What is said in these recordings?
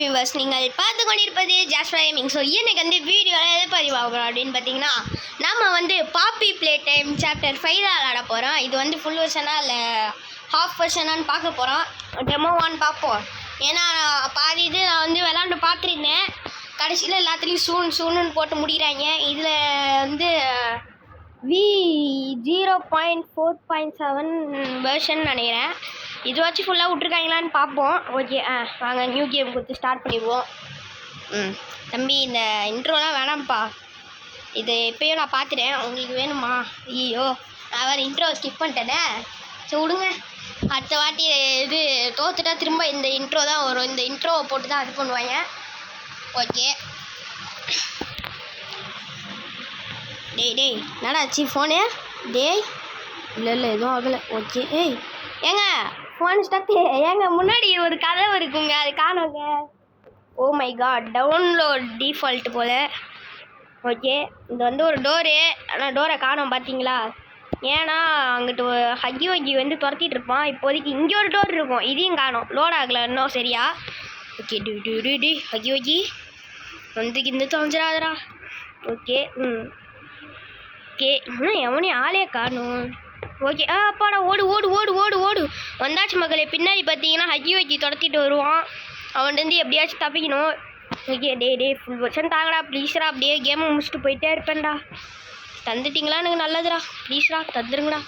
Viewers நீங்கள் பார்த்து கொண்டிருப்பது ஜாஸ்ட் டைமிங். ஸோ இன்னைக்கு வந்து வீடியோவில் எதை பதிவாகிறோம் அப்படின்னு பார்த்தீங்கன்னா, நம்ம வந்து பாப்பி ப்ளே டைம் சாப்டர் 5 தான் விளாட போகிறோம். இது வந்து ஃபுல் வெர்ஷனாக இல்லை ஹாஃப் வெர்ஷனான்னு பார்க்க போகிறோம். டெமோவான்னு பார்ப்போம். ஏன்னா பாதி இது நான் வந்து விளாண்டு பார்த்துருந்தேன். கடைசியில் எல்லாத்துலேயும் சூனுன்னு போட்டு முடிகிறாங்க. இதில் வந்து V0.4.7 வெர்ஷன் நினைக்கிறேன். இது வச்சு ஃபுல்லாக விட்ருக்காங்களான்னு பார்ப்போம். ஓகே, வாங்க நியூ கேம் கொடுத்து ஸ்டார்ட் பண்ணிடுவோம். தம்பி, இந்த இன்ட்ரோலாம் வேணாம்ப்பா. இது எப்போயும் நான் பார்த்துட்டேன். உங்களுக்கு வேணுமா? ஐயோ, நான் வேறு இன்ட்ரோ ஸ்கிப் பண்ணிட்டேனே. சரி விடுங்க, அடுத்த வாட்டி இது தோத்துட்டா திரும்ப இந்த இன்ட்ரோ தான் வரும். இந்த இன்ட்ரோவை போட்டு தான் இது பண்ணுவாங்க. ஓகே, டேய் என்னடாச்சு ஃபோனு? டேய் இல்லை எதுவும் ஆகலை. ஓகே, ஏங்க ஃபோன் ஸ்டக்கு. ஏங்க முன்னாடி ஒரு கதவு இருக்குங்க, அது காணுங்க. Oh my God, download default போல். ஓகே, இது வந்து ஒரு டோரு. ஆனால் டோரை காணோம் பார்த்தீங்களா? ஏன்னா அங்கிட்டு ஹக்கி வந்து துரத்திட்டு இருப்பான். இப்போதைக்கு இங்கே ஒரு டோர் இருக்கும், இதையும் காணோம். லோட் ஆகலை இன்னும் சரியா. ஓகே, டி ஹக்கி வந்து இந்த தொலைஞ்சிடாதரா. ஓகே, ஓகே, இன்னும் எவனையும் ஆளே காணும். ஓகே, அப்பாடா, ஓடு வந்தாச்சு மகளே. பின்னாடி பார்த்தீங்கன்னா ஹக்கி துரத்திட்டு வருவான். அவன்கிட்ட எப்படியாச்சும் தப்பிக்கணும். ஓகே, டே ஃபுல் வெர்ஷன் தாங்கடா ப்ளீஸ்ரா. அப்படியே கேமை முடிச்சுட்டு போயிட்டே இருப்பேன்டா. தந்துட்டிங்களா? எனக்கு நல்லதுடா, ப்ளீஸ்ரா தந்துருங்கடா.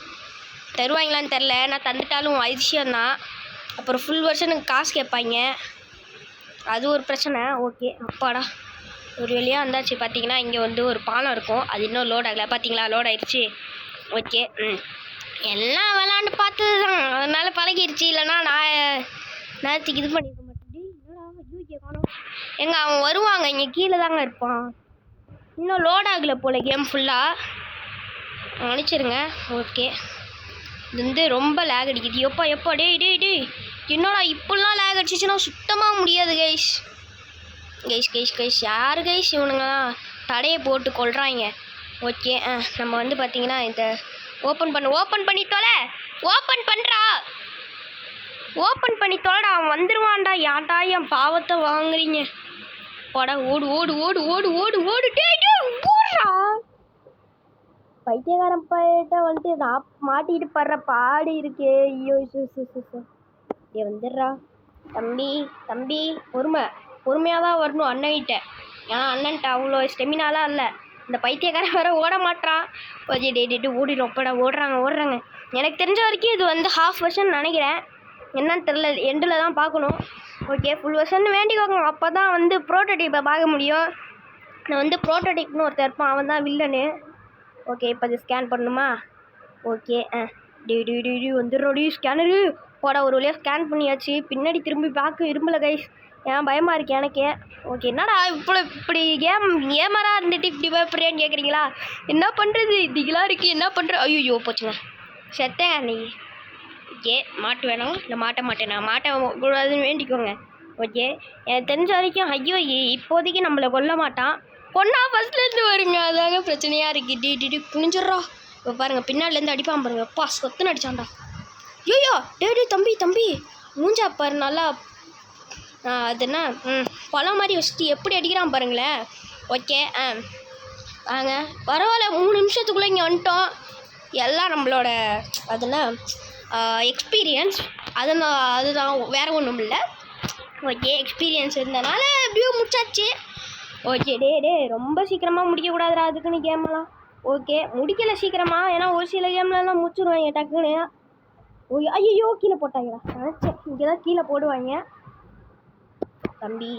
தருவாங்களான்னு தெரில. நான் தந்துட்டாலும் அதிசயம்தான். அப்புறம் ஃபுல் வெர்ஷனுக்கு காசு கேட்பாங்க, அது ஒரு பிரச்சனை. ஓகே, அப்பாடா ஒரு வழியாக வந்தாச்சு. பார்த்தீங்கன்னா இங்கே வந்து ஒரு பாலம் இருக்கும், அது இன்னும் லோட் ஆகலை. பார்த்தீங்களா, லோட் ஆயிடுச்சு. ஓகே, எல்லாம் விளாண்டு பார்த்தது தான், அதனால பழகிடுச்சு. இல்லைனா நான் நேரத்துக்கு இது பண்ணியிருக்க மாட்டேன். என்னடா யூகே காணோம். எங்கே அவன் வருவாங்க, இங்கே கீழே தாங்க இருப்பான். இன்னும் லோட் ஆகலை போல் கேம் ஃபுல்லாக. நினச்சிருங்க. ஓகே, இது வந்து ரொம்ப லேக் அடிக்குது. எப்போ டேய் என்னடா இப்படிலாம் லேக் அடிச்சிச்சுன்னா சுத்தமாக முடியாது கைஸ். யார் கைஸ் இவனுங்களாம் தடையை போட்டு கொள்றாங்க. ஓகே, நம்ம வந்து பார்த்தீங்கன்னா இந்த ஓப்பன் பண்ணி தொலை. ஓப்பன் பண்ணி தொலைடா. அவன் வந்துடுவான்டா. யான்டா என் பாவத்தை வாங்குறீங்க? போடா, ஓடு டேய்டா. பைத்தியக்காரன் போயிட்ட வந்துட்டு நான் மாட்டிக்கிட்டு படுற பாடு இருக்கே. ஐயோ வந்துடுறா. தம்பி பொறுமையாக தான் வரணும் அண்ணன்கிட்ட. ஏன்னா அண்ணன்ட்ட அவ்வளோ ஸ்டெமினாலாம் இல்லை. இந்த பைத்தியக்காரன் வேறு ஓட மாட்டான். ஓகே, டே ஓடிடும்ப்படா. ஓடுறாங்க. எனக்கு தெரிஞ்ச வரைக்கும் இது வந்து ஹாஃப் வெர்ஷன் நினைக்கிறேன். என்னன்னு தெரில, எண்டில் தான் பார்க்கணும். ஓகே, ஃபுல் வெர்ஷன் வேண்டிக்கோங்க. அப்போ தான் வந்து ப்ரோட்டோடைப்பை பார்க்க முடியும். நான் வந்து ப்ரோட்டோடைப்னு ஒருத்தர் இருப்பான், அவன் தான் வில்லனு. ஓகே, இப்போ அது ஸ்கேன் பண்ணணுமா? ஓகே, டே வந்துடுறோடி ஸ்கேனரு. போட ஒரு வழியாக ஸ்கேன் பண்ணியாச்சு. பின்னாடி திரும்பி பார்க்க விரும்பலை கைஸ், ஏன் பயமாக இருக்கு எனக்கே. ஓகே, என்னடா இப்படி ஏமராக இருந்துட்டு இப்படி பயப்படுறேன்னு கேட்குறீங்களா? என்ன பண்ணுறது, இதுக்கெல்லாம் இருக்குது, என்ன பண்ணுற? ஐயோ போச்சுங்க, செத்தேங்க அன்னைக்கு. ஓகே, மாட்டு வேணும். இல்லை மாட்ட மாட்டேன், நான் மாட்ட கூடாதுன்னு வேண்டிக்கோங்க. ஓகே, எனக்கு தெரிஞ்ச வரைக்கும் ஐயோ இப்போதைக்கு நம்மளை கொல்ல மாட்டான். பொண்ணா ஃபஸ்ட்லேருந்து வருங்க, அதாங்க பிரச்சனையாக இருக்குது. டி குனிஞ்சிட்றா. இப்போ பாருங்கள், பின்னாடிலேருந்து அடிப்பான் பாருங்க. அப்பா சொத்துன்னு அடித்தான்டா. ஐயோ டே தம்பி மூஞ்சா பாரு நல்லா. அது என்ன பழம் மாதிரி வச்சுட்டு எப்படி அடிக்கிறான் பாருங்களேன். ஓகே, வாங்க பரவாயில்ல. 3 நிமிஷத்துக்குள்ளே இங்கே வந்துட்டோம். எல்லாம் நம்மளோட அதுனா எக்ஸ்பீரியன்ஸ். அதுதான் வேறு ஒன்றும் இல்லை. ஓகே, எக்ஸ்பீரியன்ஸ் இருந்தனால எப்படியோ முடிச்சாச்சு. ஓகே, டே ரொம்ப சீக்கிரமாக முடிக்கக்கூடாதுடா அதுக்குன்னு கேம்லாம். ஓகே, முடிக்கலை சீக்கிரமாக, ஏன்னா ஒரு சில கேம்லலாம் முடிச்சுடுவாங்க டக்குன்னு. ஐயோ கீழே போட்டாங்கடா. நினச்சேன் இங்கே தான் கீழே போடுவாங்க. தம்பி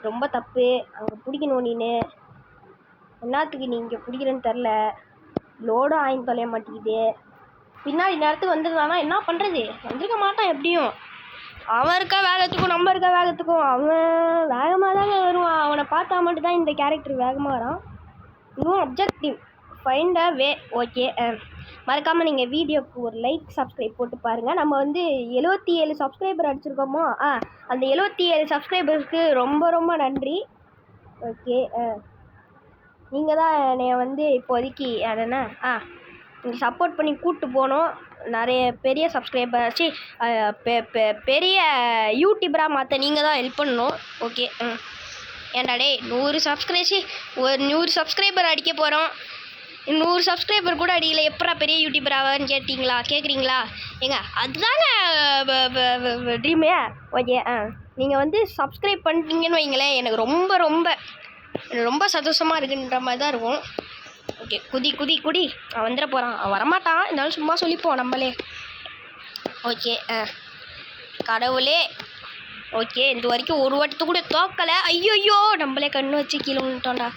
ரொம்ப தப்பு, அங்கே பிடிக்கணும். நீனு என்னத்துக்கு நீ இங்கே பிடிக்கிறேன்னு தெரில. லோடும் ஆயின் தொலைய மாட்டேங்குது. பின்னாடி நேரத்துக்கு வந்துருந்தானா என்ன பண்ணுறது? வந்திருக்க மாட்டான் எப்படியும். அவன் இருக்க வேகத்துக்கும் நம்ம இருக்க வேகத்துக்கும் அவன் வேகமாக தாங்க வருவான். அவனை பார்த்தா மட்டும்தான் இந்த கேரக்டர் வேகமாக வரான். இன்னும் objective find a way. Okay, மறக்காமல் நீங்கள் வீடியோக்கு ஒரு லைக் சப்ஸ்கிரைப் போட்டு பாருங்கள். நம்ம வந்து 77 சப்ஸ்கிரைபர் அடிச்சிருக்கோமோ, அந்த 77 சப்ஸ்கிரைபருக்கு ரொம்ப நன்றி. ஓகே, நீங்கள் தான் என்னை வந்து இப்போதைக்கு அதென்ன சப்போர்ட் பண்ணி கூப்பிட்டு போகணும். நிறைய பெரிய சப்ஸ்கிரைபர் பெரிய யூடியூபராக மாற்ற நீங்கள் தான் ஹெல்ப் பண்ணணும். ஓகே. ஏன்டா டே 100 சப்ஸ்கிரைபர் அடிக்க போகிறோம். 100 சப்ஸ்கிரைபர் கூட அடிக்கல, எப்படா பெரிய யூடியூபர் ஆவான்னு கேட்குறீங்களா? ஏங்க அதுதாங்க ட்ரீமே. ஓகே. நீங்கள் வந்து சப்ஸ்கிரைப் பண்ணிட்டீங்கன்னு வைங்களேன், எனக்கு ரொம்ப ரொம்ப ரொம்ப சந்தோஷமாக இருக்குன்ற மாதிரி தான் இருக்கும். ஓகே. குடி அவன் வந்துட போகிறான். அவன் வரமாட்டான், இருந்தாலும் சும்மா சொல்லிப்போம் நம்மளே. ஓகே. கடவுளே. ஓகே. இது வரைக்கும் ஒரு வாட்டத்து கூட தோக்கலை. ஐயோ நம்மளே கண்ணு வச்சு கீழே விட்டோம்டா.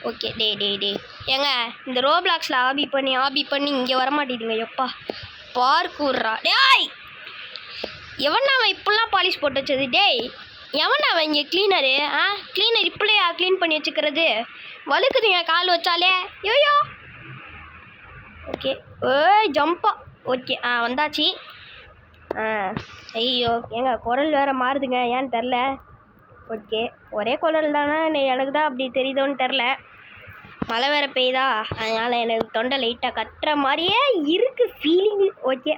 ஓகே. டே ஏங்க இந்த ரோப்ளாக்ஸில் ஆபி பண்ணி இங்கே வரமாட்டேங்குதுங்க. எப்பா பார்க்குறா டேய். எவனா அவன் இப்படிலாம் பாலிஷ் போட்டு வச்சது? டேய் எவனா அவன் இங்கே கிளீனரு? கிளீனர் இப்படியா க்ளீன் பண்ணி வச்சுக்கிறது? வழுக்குதுங்க கால் வச்சாலே. ஐயோ. ஓகே. ஜம்பா. ஓகே. வந்தாச்சு. ஐயோ ஏங்க குரல் வேறு மாறுதுங்க, ஏன்னு தெரில. ஓகே. ஒரே குரல் தானே, எனக்கு தான் அப்படி தெரியுதோன்னு தெரில. மழை வேறு பெய்யுதா, அதனால் எனக்கு தொண்டை லைட்டாக கட்டுற மாதிரியே இருக்குது ஃபீலிங்கு. ஓகே.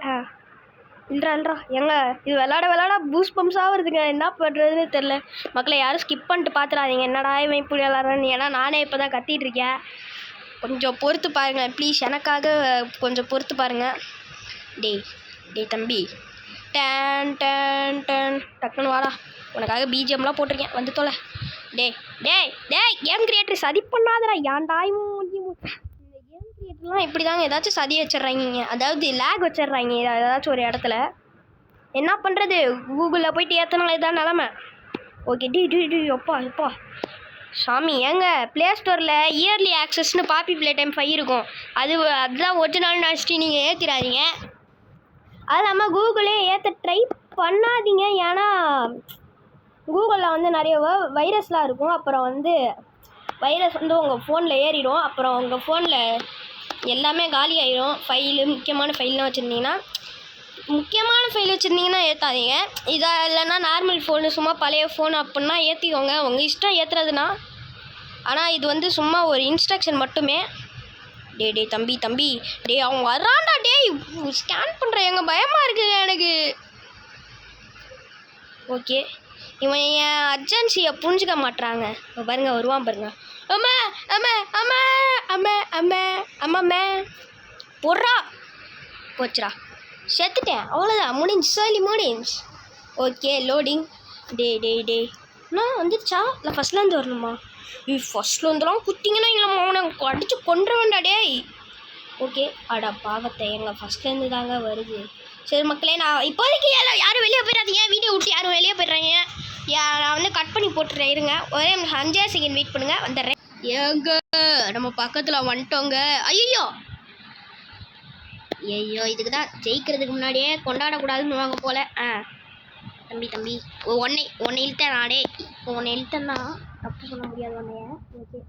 இல்லைறா ஏங்க இது விளாட பூஸ்ட் பம்ப்ஸாக வருதுங்க, என்ன பண்ணுறதுன்னு தெரில. மக்களை யாரும் ஸ்கிப் பண்ணிட்டு பார்த்துடாதீங்க. என்னடா இவன் இப்படி விளாட்றேன்னு, ஏன்னா நானே இப்போ தான் கத்திகிட்டு இருக்கேன். கொஞ்சம் பொறுத்து பாருங்கள் ப்ளீஸ், எனக்காக கொஞ்சம் பொறுத்து பாருங்கள். டேய் தம்பி, டக்குன்னு வாடா, உனக்காக பிஜிஎம்லாம் போட்டிருக்கேன், வந்து தொலை. டேய் கேம் கிரியேட்டர் சதி பண்ணாதடா. ஏன்டா இந்த கேம் கிரியேட்டர்லாம் இப்படி தாங்க ஏதாச்சும் சதி வச்சிடுறாங்க, அதாவது லேக் வச்சிடுறாங்க ஏதாச்சும் ஒரு இடத்துல. என்ன பண்ணுறது, கூகுளில் போயிட்டு ஏற்றினால இதான் நிலமை. ஓகே. அப்பா சாமி. ஏங்க ப்ளே ஸ்டோரில் இயர்லி ஆக்சஸ்னு பாப்பி ப்ளே டைம் 5 இருக்கும், அதுதான் ஒரிஜினல் நினச்சிட்டு நீங்கள் ஏற்றிடாதீங்க. அது இல்லாமல் கூகுளே ஏற்ற ட்ரை பண்ணாதீங்க, ஏன்னா கூகுளில் வந்து நிறைய வைரஸ்லாம் இருக்கும். அப்புறம் வந்து வைரஸ் வந்து உங்கள் ஃபோனில் ஏறிடும், அப்புறம் உங்கள் ஃபோனில் எல்லாமே காலி ஆகிடும். முக்கியமான ஃபைல்லாம் வச்சுருந்தீங்கன்னா ஏற்றாதீங்க. இதாக இல்லைன்னா நார்மல் ஃபோனு, சும்மா பழைய ஃபோன் அப்படின்னா ஏற்றிக்கோங்க, உங்கள் இஷ்டம் ஏற்றுறதுனா. ஆனால் இது வந்து சும்மா ஒரு இன்ஸ்ட்ரக்ஷன் மட்டுமே. டேய் தம்பி டேய் அவன் வரான்டா. டேய் ஸ்கேன் பண்ணுறேன், எங்க பயமாக இருக்குங்க எனக்கு. ஓகே. இவன் என் அர்ஜென்சியை புரிஞ்சுக்க மாட்றாங்க. இப்போ பாருங்க வருவான் பாருங்க. அம்மா பொறா போச்சுடா, செத்துட்டேன், அவ்வளோதான், முடிஞ்சு. ஓகே. லோடிங். டே நான் வந்துடுச்சா இல்லை ஃபஸ்ட்லேருந்து வரணுமா? ஃபஸ்ட்லேருந்துலாம் குத்திங்கன்னா இல்லைம்மா அவனை அடித்து கொண்டுருவேன்டா டேய். ஓகே. அடா பாவத்தை, எங்கள் ஃபஸ்ட்லேருந்து தாங்க வருது. சரி மக்களே, நான் இப்போதைக்கு யாரும் வெளியே போயிடாதீங்க, வீடியோ விட்டு யாரும் வெளியே போயிடுறாங்க. நான் வந்து கட் பண்ணி போட்டுறேன், இருங்க ஒரே 5 செகண்ட் வெயிட் பண்ணுங்கள், வந்துடுறேன். ஏங்க நம்ம பக்கத்தில் வந்துட்டோங்க. ஐயோ இதுக்கு தான் ஜெயிக்கிறதுக்கு முன்னாடியே கொண்டாடக்கூடாதுன்னு வாங்க போல். தம்பி உன்னை இழுத்தேன் நாடே, உன்னை இழுத்தேன்னா தப்பு சொல்ல முடியாது உன்னைய. ஓகே.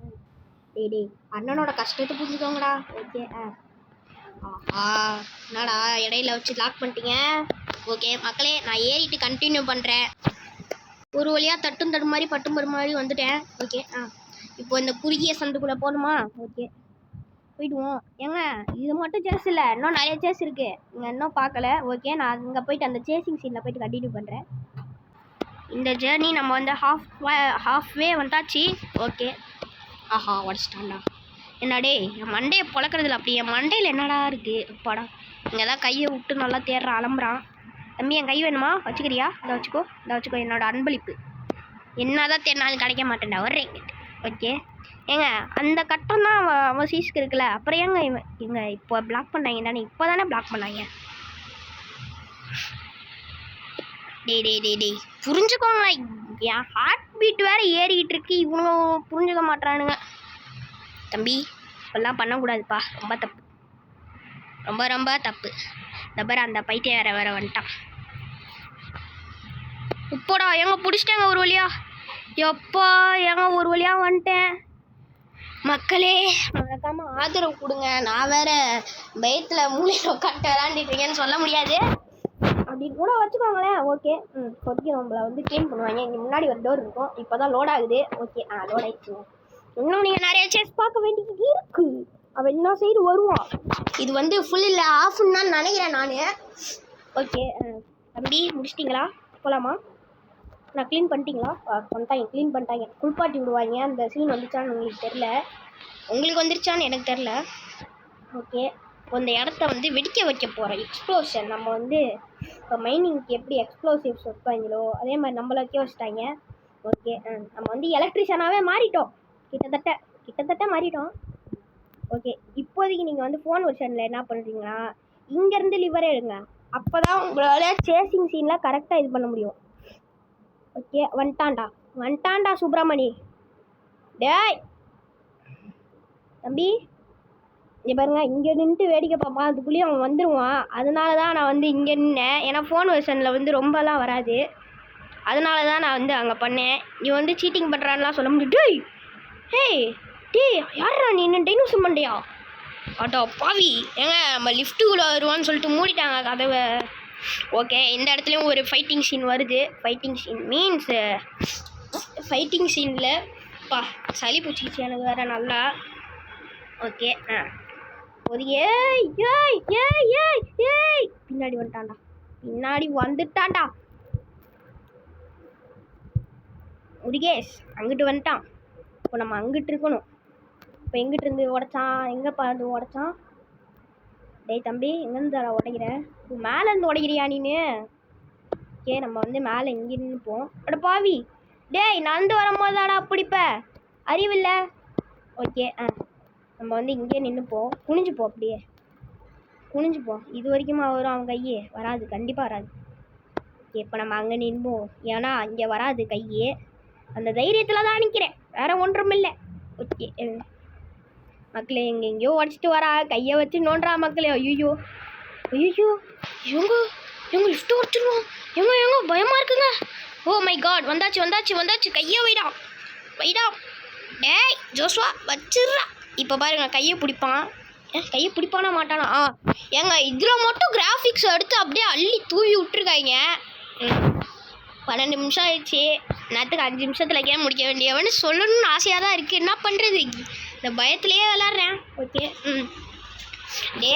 டேய் அண்ணனோட கஷ்டத்தை புரிஞ்சுக்கோங்கடா. ஓகே. என்னடா இடையில வச்சு லாக் பண்ணிட்டீங்க? ஓகே மக்களே, நான் ஏறிட்டு கண்டினியூ பண்ணுறேன். ஒரு வழியாக தட்டு மாதிரி வந்துட்டேன். ஓகே. இப்போ இந்த குறுகிய சந்துக்குள்ளே போகணுமா? ஓகே போயிடுவோம். ஏங்க இது மட்டும் சேஸ் இல்லை, இன்னும் நிறைய சேஸ் இருக்குது, நீங்கள் இன்னும் பார்க்கல. ஓகே. நான் இங்கே போயிட்டு அந்த சேசிங் சீனில் போயிட்டு கண்டினியூ பண்ணுறேன். இந்த ஜேர்னி நம்ம வந்து ஹாஃப்வே வந்தாச்சு. ஓகே. உடச்சிட்டான்டா. என்னடே என் மண்டையை பொழக்கிறதுல அப்படி, என் மண்டையில் என்னடா இருக்குது? அப்பாடா, இங்கே தான் கையை விட்டு நல்லா தேடுறான், அலம்புறான். தம்பி என் கை வேணுமா? வச்சுக்கிறியா? இதை வச்சுக்கோ என்னோட அன்பளிப்பு. என்னதான் தேடினாலும் கிடைக்க மாட்டேன்டா, வர்றேன். ஓகே. ஏங்க அந்த கட்டம் தான் அவன் சீஸ்க்கு இருக்குல்ல, அப்புறம் ஏங்க இவங்க இப்போ பிளாக் பண்ணாங்க தானே, இப்போ தானே பிளாக் பண்ணாங்க. டேய் புரிஞ்சுக்கோங்க, என் ஹார்ட் பீட் வேறு ஏறிக்கிட்டு இருக்கு, இவனும் புரிஞ்சுக்க மாட்டானுங்க. தம்பி இப்பெல்லாம் பண்ணக்கூடாதுப்பா, ரொம்ப தப்பு, ரொம்ப தப்பு. தப்பற அந்த பைத்திய வேற வந்துட்டான். இப்போடா எங்க பிடிச்சிட்டாங்க ஒரு வழியா. எப்பா ஏங்க ஒரு வழியாக வந்துட்டேன். மக்களே மறக்காமல் ஆதரவு கொடுங்க. நான் வேற பயத்தில் மூளையில் உட்காந்து விளாண்டுருக்கேன்னு சொல்ல முடியாது, அப்படின்னு கூட வச்சுக்கோங்களேன். ஓகே. ஓகே. நம்மளை வந்து க்ளீன் பண்ணுவாங்க. இங்கே முன்னாடி ஒரு டோர் இருக்கும், இப்போ தான் லோட் ஆகுது. ஓகே. லோட் ஆகிடுச்சுங்க. இன்னும் நீங்கள் நிறைய சேஸ் பார்க்க வேண்டியது இருக்குது, அவள் என்ன சைடு வருவான். இது வந்து ஃபுல் இல்லை ஆஃப்னு தான் நினைக்கிறேன் நான். ஓகே தம்பி முடிச்சிட்டிங்களா? போகலாமா? நான் க்ளீன் பண்ணிட்டீங்களா? க்ளீன் பண்ணிட்டாங்க. குளிப்பாட்டி விடுவாங்க. அந்த சீன் வந்துச்சான்னு உங்களுக்கு தெரில, உங்களுக்கு வந்துருச்சான்னு எனக்கு தெரில. ஓகே, அந்த இடத்த வந்து வெடிக்க வைக்க போகிறோம். எக்ஸ்ப்ளோஷன். நம்ம வந்து இப்போ மைனிங்க்கு எப்படி எக்ஸ்ப்ளோசிவ்ஸ் வைப்பாங்களோ அதே மாதிரி நம்மள வைக்க வச்சுட்டாங்க. ஓகே, நம்ம வந்து எலக்ட்ரிஷியனாகவே மாறிட்டோம். கிட்டத்தட்ட மாறிட்டோம். ஓகே, இப்போதைக்கு நீங்கள் வந்து ஃபோன் வெர்ஷனில் என்ன பண்ணுறீங்கன்னா, இங்கேருந்து லிவரே எடுங்க. அப்போ தான் உங்களால் சேசிங் சீனில் கரெக்டாக இது பண்ண முடியும். ஓகே, வந்துட்டான்டா சுப்பிரமணி. டேய் தம்பி, இங்கே பாருங்க, இங்கே நின்றுட்டு வேடிக்கை பார்ப்பான். அதுக்குள்ளேயும் அவன் வந்துடுவான். அதனால தான் நான் வந்து இங்கே நின்னேன். ஏன்னா ஃபோன் வெர்ஷனில் வந்து ரொம்பலாம் வராது. அதனால தான் நான் வந்து அங்கே பண்ணேன். நீ வந்து சீட்டிங் பண்ணுறான்லாம் சொல்ல முடியும். டேய் யாரா நீ? என்ன டைனோசர் மண்டையா? ஆட்டோ பாவி. ஏங்க நம்ம லிஃப்ட்டுக்குள்ளே வருவான்னு சொல்லிட்டு மூடிட்டாங்க கதவை. ஓகே, இந்த இடத்துலையும் ஒரு ஃபைட்டிங் சீன் வருது. ஃபைட்டிங் சீன் மீன்ஸ் ஃபைட்டிங் சீனில் சளி பிடிச்சிச்சு எனக்கு வேறு நல்லா. ஓகே, பின்னாடி வந்துட்டான்டா முருகேஷ். அங்கிட்டு வந்துட்டான். இப்போ நம்ம அங்கிட்டு இருக்கணும். இப்போ எங்கிட்டு இருந்து உடைச்சான்? எங்கே பார்த்து உடைச்சான்? டேய் தம்பி, எங்கேருந்து உடைக்கிற? மேலேருந்து உடைக்கிறியா நீனு? ஓகே, நம்ம வந்து மேலே இங்கே நின்றுப்போம். அட பாவி, டேய் நடந்து வரும்போதாடா பிடிப்ப, அறிவில்லை. ஓகே, நம்ம வந்து இங்கே நின்றுப்போம். குனிஞ்சுப்போம், அப்படியே குனிஞ்சுப்போம். இது வரைக்குமா வரும் அவன் கையே? வராது, கண்டிப்பாக வராது. ஓகே, இப்போ நம்ம அங்கே நின்போம். ஏன்னா இங்கே வராது கையே. அந்த தைரியத்தில் தான் நிற்கிறேன், வேற ஒன்றும் இல்லை. ஓகே மக்களே, எங்கெங்கேயோ உடச்சிட்டு வரா, கையை வச்சு நோன்றா மக்களே. ஐயோ இவங்க லிஃப்ட் உடச்சிடுவோம். எங்க பயமாக இருக்குங்க. ஓ மை காட், வந்தாச்சு. கையை வைடா. டேய் ஜோஸ்வா, வச்சிடுறா. இப்போ பாருங்க, கையை பிடிப்பானா மாட்டானா? ஏங்க இதில் மட்டும் கிராஃபிக்ஸ் எடுத்து அப்படியே அள்ளி தூவி விட்டுருக்காங்க. 12 நிமிஷம் ஆயிடுச்சு. நேரத்துக்கு 5 நிமிஷத்தில் கேம் முடிக்க வேண்டியவன்னு சொல்லணும்னு ஆசையாக தான் இருக்குது. என்ன பண்ணுறது, இந்த பயத்துலேயே விளாட்றேன். ஓகே, டே